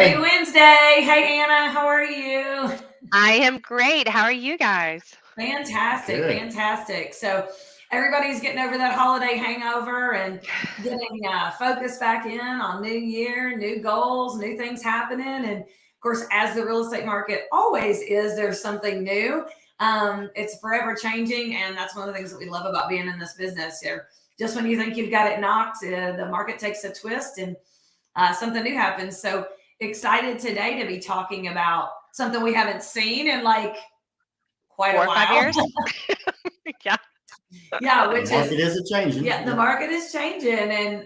Happy Hey, Wednesday. Hey, Anna. How are you? I am great. How are you guys? Fantastic. good. Fantastic. So, everybody's getting over that holiday hangover and getting focused back in on new year, new goals, new things happening. And of course, as the real estate market always is, there's something new. It's forever changing. And that's one of the things that we love about being in this business here. Just when you think you've got it knocked, the market takes a twist and something new happens. So excited today to be talking about something we haven't seen in like quite a 4 or 5 while. years? Yeah. Yeah, The which is market isn't changing. yeah, the market is changing, and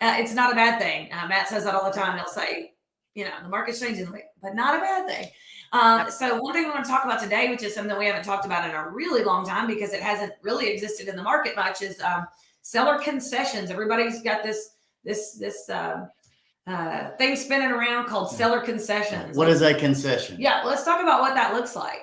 it's not a bad thing. Matt says that all the time. He'll say, the market's changing, but not a bad thing. Yep. So one thing we want to talk about today, which is something we haven't talked about in a really long time because it hasn't really existed in the market much, is seller concessions. Everybody's got this thing spinning around called seller concessions. What is a concession? Yeah, let's talk about what that looks like.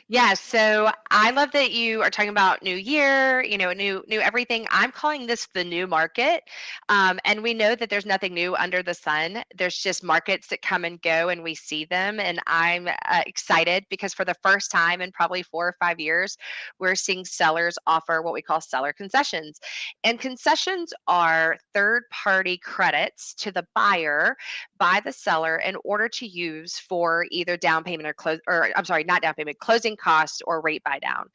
Yeah, so I love that you are talking about new year, new everything. I'm calling this the new market. And we know that there's nothing new under the sun. There's just markets that come and go and we see them. And I'm excited because for the first time in probably 4 or 5 years, we're seeing sellers offer what we call seller concessions. And concessions are third-party credits to the buyer by the seller in order to use for either down payment or I'm sorry, not down payment, closing costs or rate buy down.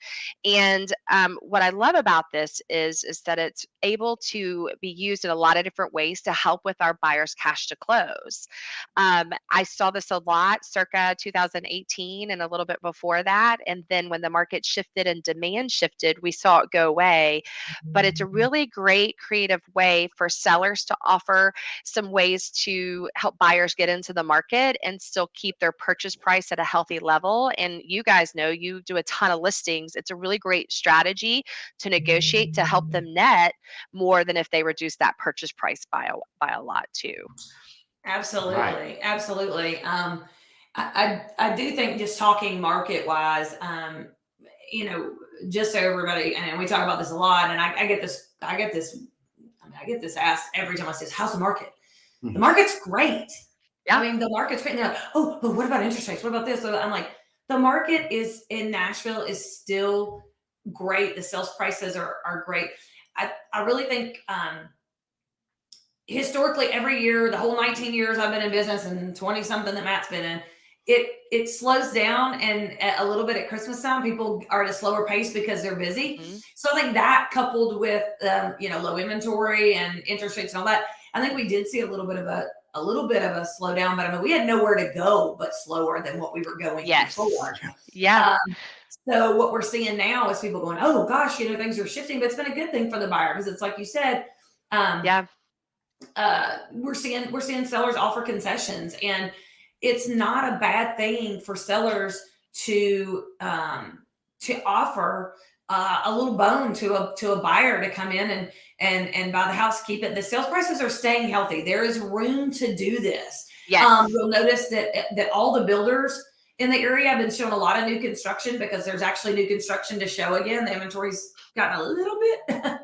And what I love about this is that it's able to be used in a lot of different ways to help with our buyers' cash to close. I saw this a lot circa 2018 and a little bit before that. And then when the market shifted and demand shifted, we saw it go away. But it's a really great creative way for sellers to offer some ways to help buyers get into the market and still keep their purchase price at a healthy level. And you guys know you do a ton of listings. It's a really great strategy to negotiate to help them net more than if they reduce that purchase price by a lot too. Absolutely, Right. absolutely. I do think just talking market wise, you know, just so everybody, and we talk about this a lot, and I get this, I get this asked every time I say, "How's the market?" The market's great. Yeah. I mean, the market's great. And they're like, oh, but what about interest rates? What about this? I'm like, the market is in Nashville is still great. The sales prices are great. I really think historically every year, the whole 19 years I've been in business and 20 something that Matt's been in, it slows down, and a little bit at Christmas time, people are at a slower pace because they're busy. Mhm. So I think that coupled with low inventory and interest rates and all that, I think we did see a little bit of a slowdown. But I mean, we had nowhere to go but slower than what we were going Yes. before. Yeah. So what we're seeing now is people going, oh gosh, things are shifting, but it's been a good thing for the buyer because it's like you said, Yeah. we're seeing sellers offer concessions, and it's not a bad thing for sellers to offer a little bone to a buyer to come in and buy the house, keep it. The sales prices are staying healthy. There is room to do this. Yes. You'll notice that all the builders in the area have been showing a lot of new construction because there's actually new construction to show again. The inventory's gotten a little bit.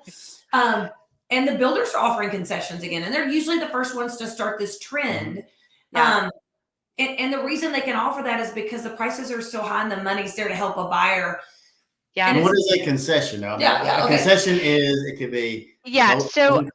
And the builders are offering concessions again, and they're usually the first ones to start this trend. Yeah. And the reason they can offer that is because the prices are so high and the money's there to help a buyer. Yeah. And And what is a concession now? Yeah, A okay. concession it could be Yeah. So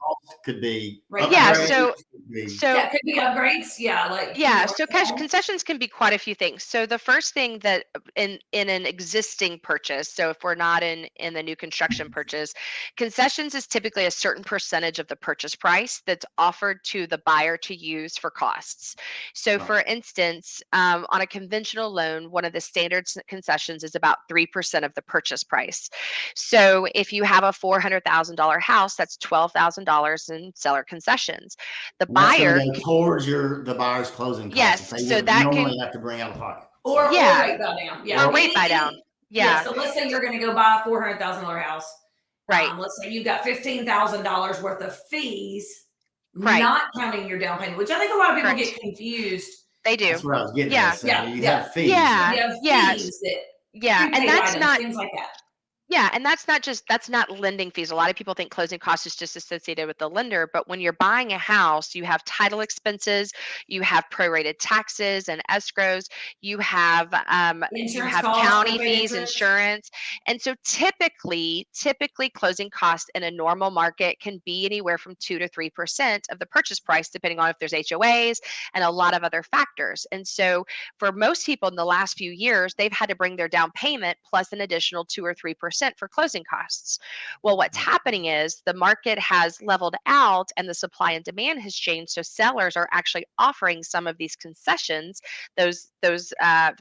could be Right. yeah. upgrades, So could be so Yeah, it could be upgrades. Yeah, like Yeah, so concessions can be quite a few things. So the first thing that in an existing purchase, so if we're not in the new construction purchase, concessions is typically a certain percentage of the purchase price that's offered to the buyer to use for costs. So for instance, on a conventional loan, one of the standard concessions is about 3% of the purchase price. So if you have a $400,000 house, that's $12,000 in seller concessions. The And that's going buyer to go towards the buyer's closing costs. Yes, If they so would that normally can have to bring out of pocket. or yeah, rate buy down. Yeah, or rate buy down. Yeah. Yeah, So let's say you're going to go buy a $400,000 house. right, Let's say you got $15,000 worth of fees, right, not counting your down payment, which I think a lot of people correct. get confused. They do. That's what I was getting Yeah, at. So Yeah, you yeah. have fees. yeah, You have yeah, fees that yeah, and prepaid that's items, not things like that. Yeah, and that's not lending fees. A lot of people think closing costs is just associated with the lender, but when you're buying a house, you have title expenses, you have prorated taxes and escrows, you Insurance have costs, county prepaid fees, interest. insurance, and so typically closing costs in a normal market can be anywhere from 2 to 3% of the purchase price, depending on if there's HOAs and a lot of other factors. And so for most people in the last few years, they've had to bring their down payment plus an additional 2 or 3% for closing costs. Well, what's happening is the market has leveled out and the supply and demand has changed. So sellers are actually offering some of these concessions, the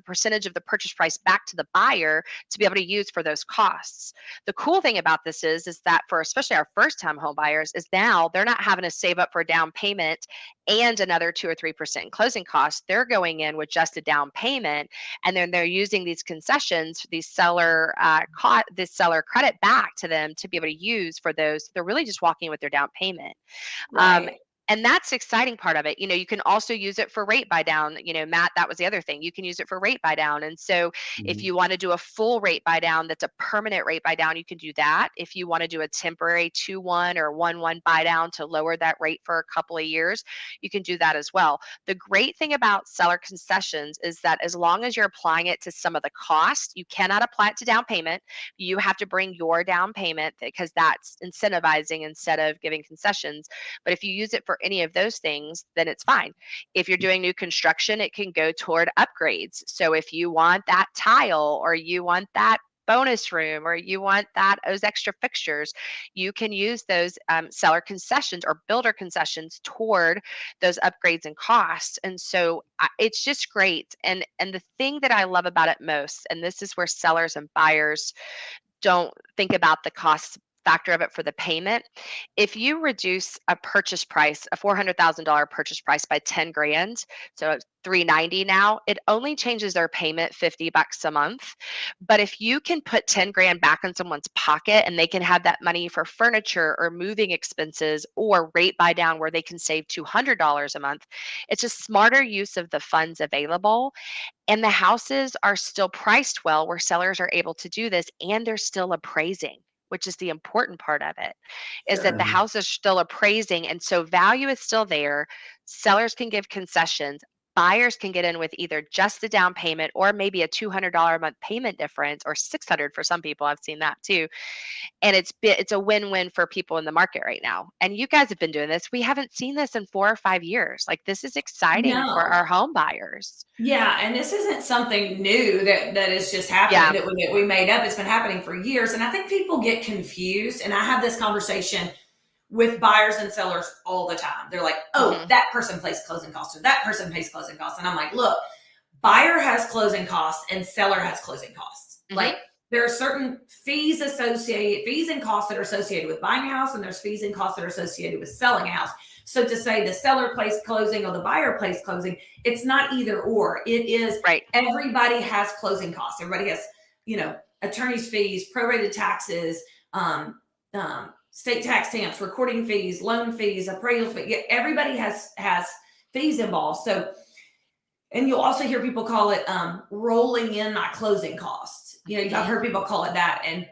percentage of the purchase price back to the buyer to be able to use for those costs. The cool thing about this is that for especially our first time home buyers is now they're not having to save up for a down payment and another 2 or 3% in closing costs. They're going in with just a down payment, and then they're using these concessions, this seller credit back to them to be able to use for those. They're really just walking with their down payment. Um, Right. and that's the exciting part of it. You can also use it for rate buy down. Matt, that was the other thing. You can use it for rate buy down. And so if Mhm. you want to do a full rate buy down, that's a permanent rate buy down, you can do that. If you want to do a temporary 2-1 or 1-1 buy down to lower that rate for a couple of years, you can do that as well. The great thing about seller concessions is that as long as you're applying it to some of the cost, you cannot apply it to down payment. You have to bring your down payment because that's incentivizing instead of giving concessions. But if you use it for any of those things, then it's fine. If you're doing new construction, it can go toward upgrades. So if you want that tile or you want that bonus room or you want those extra fixtures, you can use those seller concessions or builder concessions toward those upgrades and costs. And so it's just great. And the thing that I love about it most, and this is where sellers and buyers don't think about the cost factor of it for the payment. If you reduce a purchase price, a $400,000 purchase price by 10 grand, so it's 390 now, it only changes their payment $50 a month. But if you can put 10 grand back in someone's pocket and they can have that money for furniture or moving expenses or rate buy down where they can save $200 a month, it's a smarter use of the funds available, and the houses are still priced well where sellers are able to do this and they're still appraising, which is the important part of it, is that the Sure. Mhm. house is still appraising. And so value is still there. Sellers can give concessions. Buyers can get in with either just the down payment or maybe a $200 a month payment difference or 600 for some people. I've seen that too. And it's a win-win for people in the market right now. And you guys have been doing this. We haven't seen this in 4 or 5 years. Like this is exciting for No. our home buyers. Yeah, and this isn't something new that is just happening Yeah. that we made up. It's been happening for years, and I think people get confused. And I have this conversation with buyers and sellers all the time. They're like, "Oh, Hmm. that person pays closing costs, or that person pays closing costs," and I'm like, "Look, buyer has closing costs and seller has closing costs. Hmm. Like there are certain fees and costs that are associated with buying a house, and there's fees and costs that are associated with selling a house. So to say the seller pays closing or the buyer pays closing, it's not either or. It is Right. everybody has closing costs. Everybody has, attorney's fees, prorated taxes, state tax stamps, recording fees, loan fees, appraisal fees. Everybody has fees involved. So, and you'll also hear people call it rolling in my closing costs. I've heard people call it that, and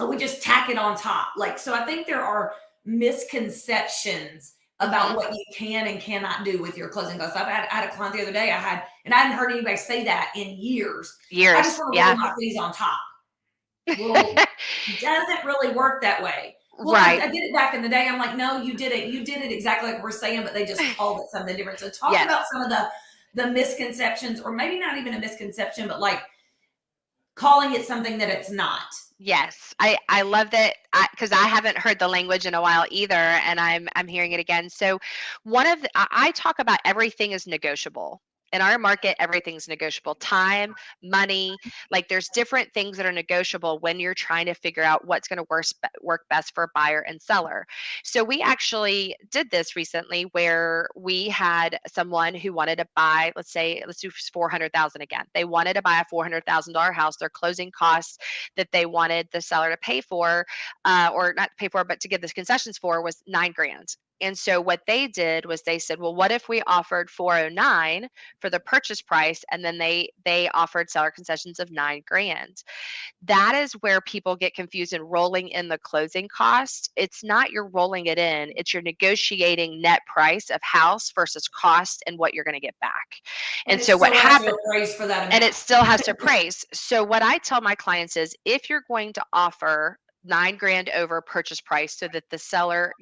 we just tack it on top. Like, so I think there are misconceptions Hmm. about what you can and cannot do with your closing costs. I had a client the other day and I hadn't heard anybody say that in years. I just Years. want to roll Yeah. my fees on top. Well, doesn't really work that way. Well, I Right. did it back in the day. I'm like, no, you did it. You did it exactly like we're saying, but they just called it something different. So talk Yes. about some of the misconceptions, or maybe not even a misconception, but like calling it something that it's not. Yes. I love that because I haven't heard the language in a while either, and I'm hearing it again. So I talk about everything is negotiable. In our market, everything's negotiable. Time, money, like there's different things that are negotiable when you're trying to figure out what's going to work best for buyer and seller. So we actually did this recently where we had someone who wanted to buy, let's do 400,000 again. They wanted to buy a $400,000 house. Their closing costs that they wanted the seller to pay for, or not pay for, but to give the concessions for was 9 grand. And so what they did was they said, well, what if we offered 409 for the purchase price, and then they offered seller concessions of 9 grand. That is where people get confused in rolling in the closing cost. It's not you're rolling it in, it's you're negotiating net price of house versus cost and what you're going to get back. And And it so what still has to happened, appraise for that and it amount. still has to appraise. So what I tell my clients is, if you're going to offer 9 grand over purchase price so that the seller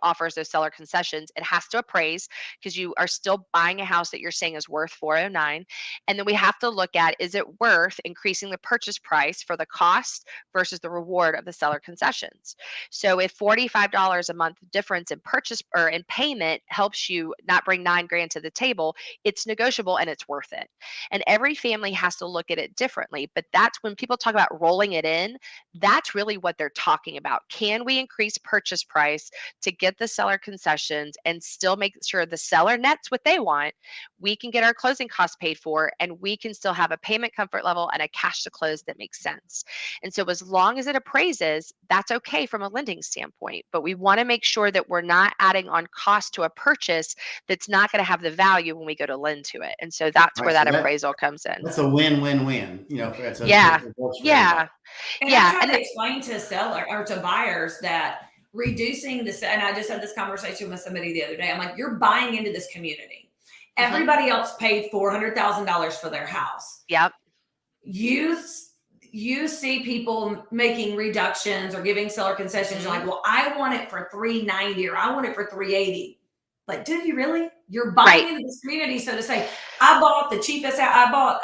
offers those seller concessions, it has to appraise, because you are still buying a house that you're saying is worth 409. And then we have to look at, is it worth increasing the purchase price for the cost versus the reward of the seller concessions? So if $45 a month difference in purchase or in payment helps you not bring 9 grand to the table, it's negotiable and it's worth it. And every family has to look at it differently. But that's when people talk about rolling it in, that's really what they're talking about. Can we increase purchase price to get the seller concessions and still make sure the seller nets what they want? We can get our closing costs paid for, and we can still have a payment comfort level and a cash to close that makes sense. And so as long as it appraises, that's okay from a lending standpoint. But we want to make sure that we're not adding on cost to a purchase that's not going to have the value when we go to lend to it. And so that's where Right. So that appraisal comes in. that's a win-win-win. Yeah. It works for Yeah. everybody. And I Yeah. try And to explain to seller or to buyers that reducing this, and I just had this conversation with somebody the other day. I'm like, you're buying into this community. Everybody else paid $400,000 for their house. Yep. You see people making reductions or giving seller concessions. You're like, well, I want it for 390 or I want it for 380. Like, do you really? You're buying into this community. So to say, I bought the cheapest, I bought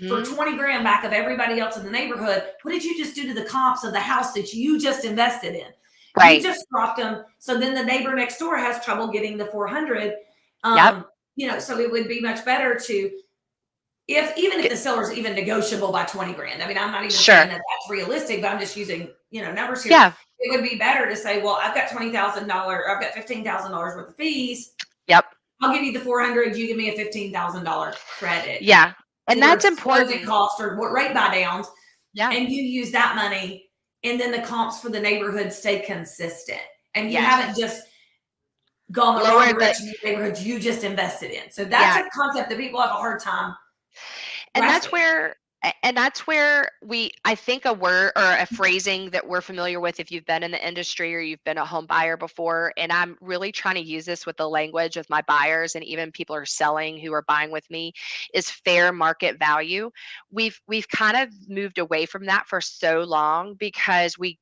for 20 grand back of everybody else in the neighborhood. What did you just do to the comps of the house that you just invested in? Right. You just dropped them. So then the neighbor next door has trouble getting the 400. Yep. So it would be much better to, even if the seller's even negotiable by 20 grand. I mean, I'm not even saying that that's realistic, but I'm just using, numbers here. Yeah. It would be better to say, well, I've got $20,000, I've got $15,000 worth of fees. Yep. I'll give you the 400. You give me a $15,000 credit. Yeah. And that's important. Closing costs or rate buy downs. Yeah. And you use that money, and then the comps for the neighborhood stay consistent. And you Yes. haven't just gone the wrong direction in the neighborhood you just invested in. So that's a concept that people have a hard time. And that's where I think a word or a phrasing that we're familiar with, if you've been in the industry or you've been a home buyer before, and I'm really trying to use this with the language with my buyers and even people who are selling who are buying with me, is fair market value. We've kind of moved away from that for so long because we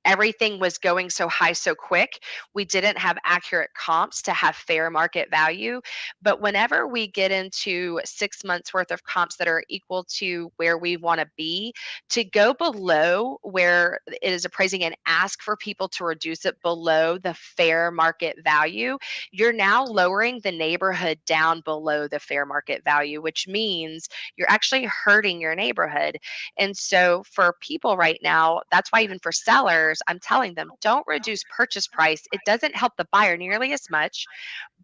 everything was going so high so quick. We didn't have accurate comps to have fair market value. But whenever we get into 6 months worth of comps that are equal to where we want to be, to go below where it is appraising and ask for people to reduce it below the fair market value, you're now lowering the neighborhood down below the fair market value, which means you're actually hurting your neighborhood. And so for people right now, that's why even for sellers, I'm telling them, don't reduce purchase price. It doesn't help the buyer nearly as much,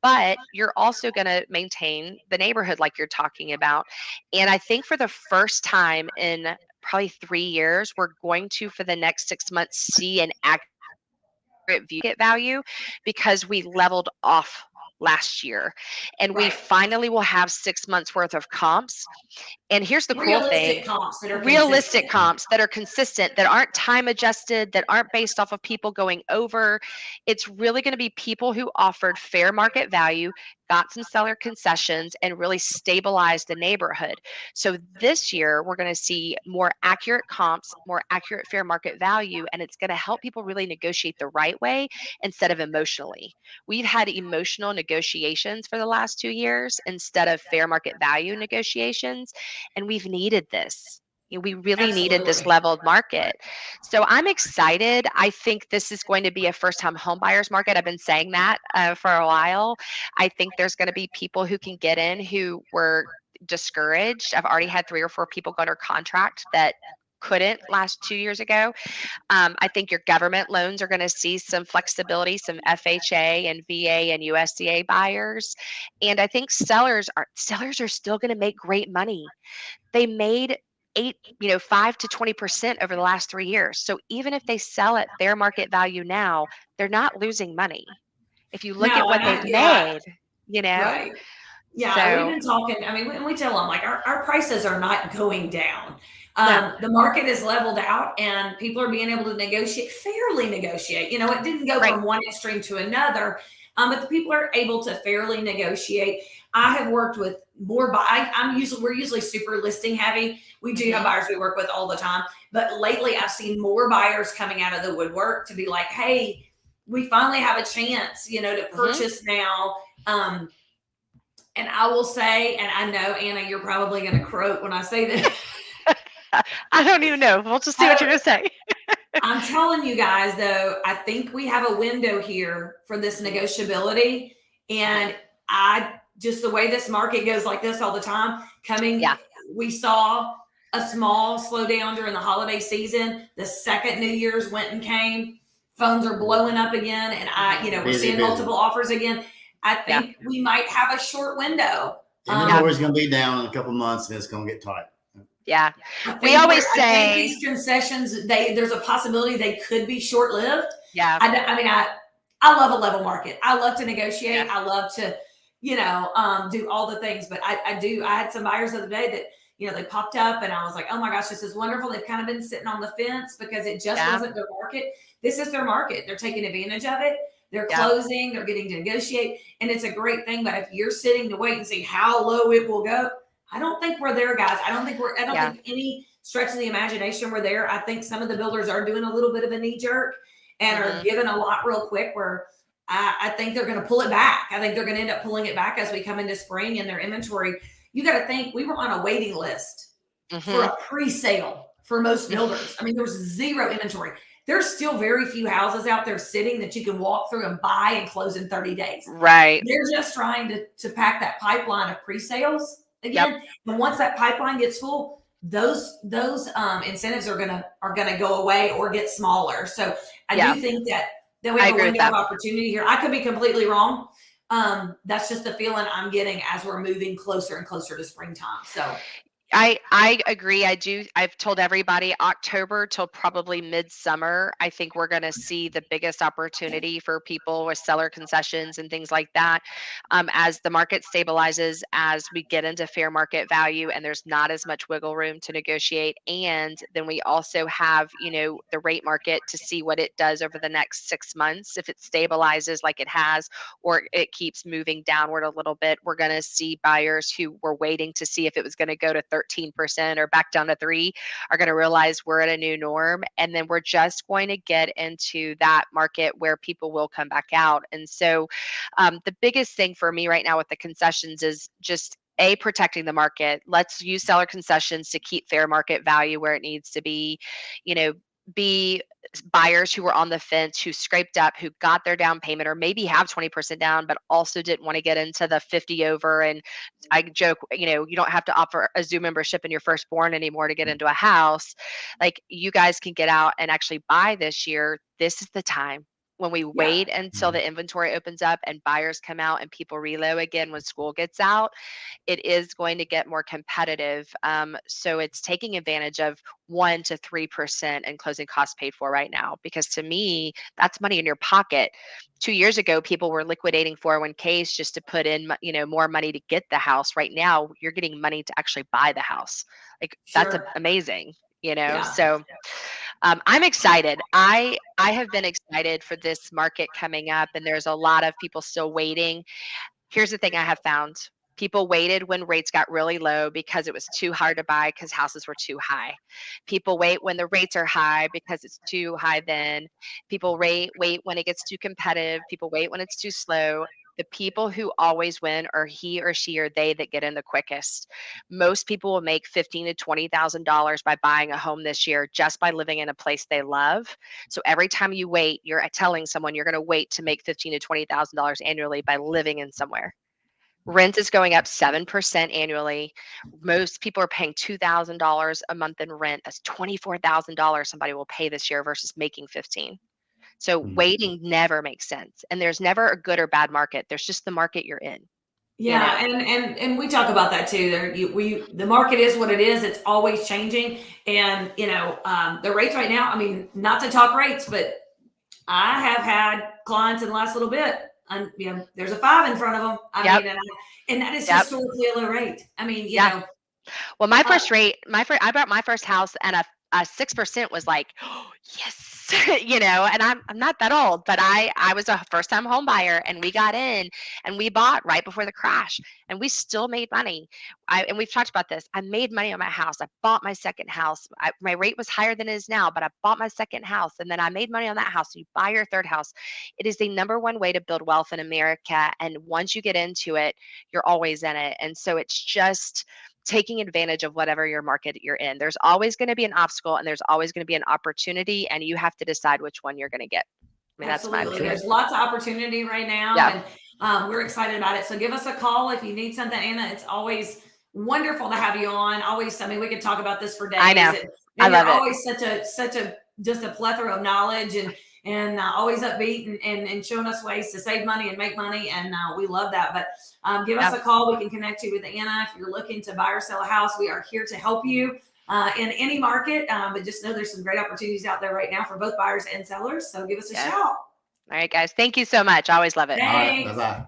but you're also going to maintain the neighborhood like you're talking about. And I think for the first time in probably 3 years, we're going to, for the next 6 months, see an accurate view at value because we leveled off last year. And we finally will have 6 months worth of comps. And here's the cool thing. Realistic comps that are consistent, that aren't time adjusted, that aren't based off of people going over. It's really going to be people who offered fair market value, got some seller concessions, and really stabilized the neighborhood. So this year, we're going to see more accurate comps, more accurate fair market value, and it's going to help people really negotiate the right way instead of emotionally. We've had emotional negotiations for the last 2 years instead of fair market value negotiations. And we've needed this. We really needed this leveled market. So I'm excited. I think this is going to be a first-time home buyers market. I've been saying that for a while. I think there's going to be people who can get in who were discouraged. I've already had 3 or 4 people go under contract that couldn't last 2 years ago. I think your government loans are going to see some flexibility, some FHA and VA and USDA buyers. And I think sellers are still going to make great money. They made 5 to 20% over the last 3 years. So even if they sell at fair market value now, they're not losing money. if you look at No, what and they've yeah, made, you know? right. Yeah, we've So, been talking. I mean, we tell them like our prices are not going down. no, The market is leveled out, and people are being able to negotiate, fairly negotiate. You know, it didn't go right. from one extreme to another, but the people are able to fairly negotiate. I have worked with more. We're usually super listing heavy. We do have Mhm. buyers we work with all the time, but lately I've seen more buyers coming out of the woodwork to be like, hey, we finally have a chance, you know, to Mhm. purchase now. And I will say, and I know, Anna, you're probably going to croak when I say this. I don't even know. We'll just see what you're gonna say. I'm telling you guys, though, I think we have a window here for this Mhm. negotiability. Mhm. And I just the way this market goes like this all the time, Yeah. we saw a small slowdown during the holiday season. The second New Year's went and came, phones are blowing up again. And Mhm. we're Busy, seeing busy. multiple offers again. I Yeah. think we might have a short window. Yeah. Inventory is going to be down in a couple months, and it's going to get tight. Yeah. I We think always I think say, these concessions, there's a possibility they could be short lived. yeah. I love a level market. I love to Yeah. negotiate. I love to, do all the things. But I do. I had some buyers the other day that they popped up, and I was like, oh my gosh, this is wonderful. They've kind of been sitting on the fence because it just Yeah. wasn't their market. This is their market. They're taking advantage of it. They're Yeah. closing. They're getting to negotiate, and it's a great thing. But if you're sitting to wait and see how low it will go, I don't think we're there, guys. I don't Yeah. think any stretch of the imagination we're there. I think some of the builders are doing a little bit of a knee jerk and are Mhm. giving a lot real quick where I think they're going to pull it back. I think they're going to end up pulling it back as we come into spring in their inventory. You got to think we were on a waiting list for Mhm. a pre-sale for most builders. I mean, there was zero inventory. There's still very few houses out there sitting that you can walk through and buy and close in 30 days. Right. They're just trying to pack that pipeline of pre-sales Yep. again. And once that pipeline gets full, those incentives are gonna go away or get smaller. So I Yeah. do think that we I have a agree with window of that. opportunity here. I could be completely wrong. That's just the feeling I'm getting as we're moving closer and closer to springtime. So I agree. I've told everybody October till probably midsummer. I think we're going to see the biggest opportunity for people with seller concessions and things like that. As the market stabilizes, as we get into fair market value, and there's not as much wiggle room to negotiate. And then we also have, the rate market to see what it does over the next 6 months. If it stabilizes like it has, or it keeps moving downward a little bit, we're going to see buyers who were waiting to see if it was going to go to 13% or back down to 3 are going to realize we're at a new norm. And then we're just going to get into that market where people will come back out. And so the biggest thing for me right now with the concessions is just protecting the market. Let's use seller concessions to keep fair market value where it needs to be. You know, be buyers who were on the fence, who scraped up, who got their down payment, or maybe have 20% down, but also didn't want to get into the 50 over. And I joke, you don't have to offer a Zoom membership in your firstborn anymore to get into a house. Like, you guys can get out and actually buy this year. This is the time. When we yeah, wait until the inventory opens up and buyers come out and people reload again when school gets out, it is going to get more competitive. So it's taking advantage of 1 to 3% and closing costs paid for right now, because to me, that's money in your pocket. 2 years ago, people were liquidating 401ks just to put in, more money to get the house. Right now, you're getting money to actually buy the house. Like, that's sure. amazing. Yeah. So I'm excited. I have been excited for this market coming up, and there's a lot of people still waiting. Here's the thing I have found. People waited when rates got really low because it was too hard to buy because houses were too high. People wait when the rates are high because it's too high then. People wait when it gets too competitive. People wait when it's too slow. The people who always win are he or she or they that get in the quickest. Most people will make $15,000 to $20,000 by buying a home this year just by living in a place they love. So every time you wait, you're telling someone you're going to wait to make $15,000 to $20,000 annually by living in somewhere. Rent is going up 7% annually. Most people are paying $2,000 a month in rent. That's $24,000 somebody will pay this year versus making 15. So Mhm. waiting never makes sense. And there's never a good or bad market. There's just the market you're in, you Yeah, know? and we talk about that too. The market is what it is. It's always changing, and the rates right now. I mean, not to talk rates, but I have had clients in the last little bit there's a 5 in front of them. I mean, and that is historically a low rate. I mean, you know. Well, my first rate, I bought my first house, and a 6% was like, oh, yes, you know. And I'm not that old, but I was a first time home buyer, and we got in and we bought right before the crash, and we still made money. And we've talked about this. I made money on my house. I bought my second house. My rate was higher than it is now, but I bought my second house, and then I made money on that house. So you buy your third house. It is the #1 way to build wealth in America, and once you get into it, you're always in it. And so it's just taking advantage of whatever your market you're in. There's always going to be an obstacle, and there's always going to be an opportunity, and you have to decide which one you're going to get. I mean, Absolutely. that's my opinion. There's lots of opportunity right now, and we're excited about it. So give us a call if you need something, Anna. It's always wonderful to have you on. Always, I mean, we could talk about this for days. I know. I love it. Always such a just a plethora of knowledge, and always upbeat and showing us ways to save money and make money. And we love that. But give us a call. We can connect you with Anna. If you're looking to buy or sell a house, we are here to help you in any market. But just know there's some great opportunities out there right now for both buyers and sellers. So give us a shout. All right, guys. Thank you so much. I always love it. Thanks. All right. Bye-bye.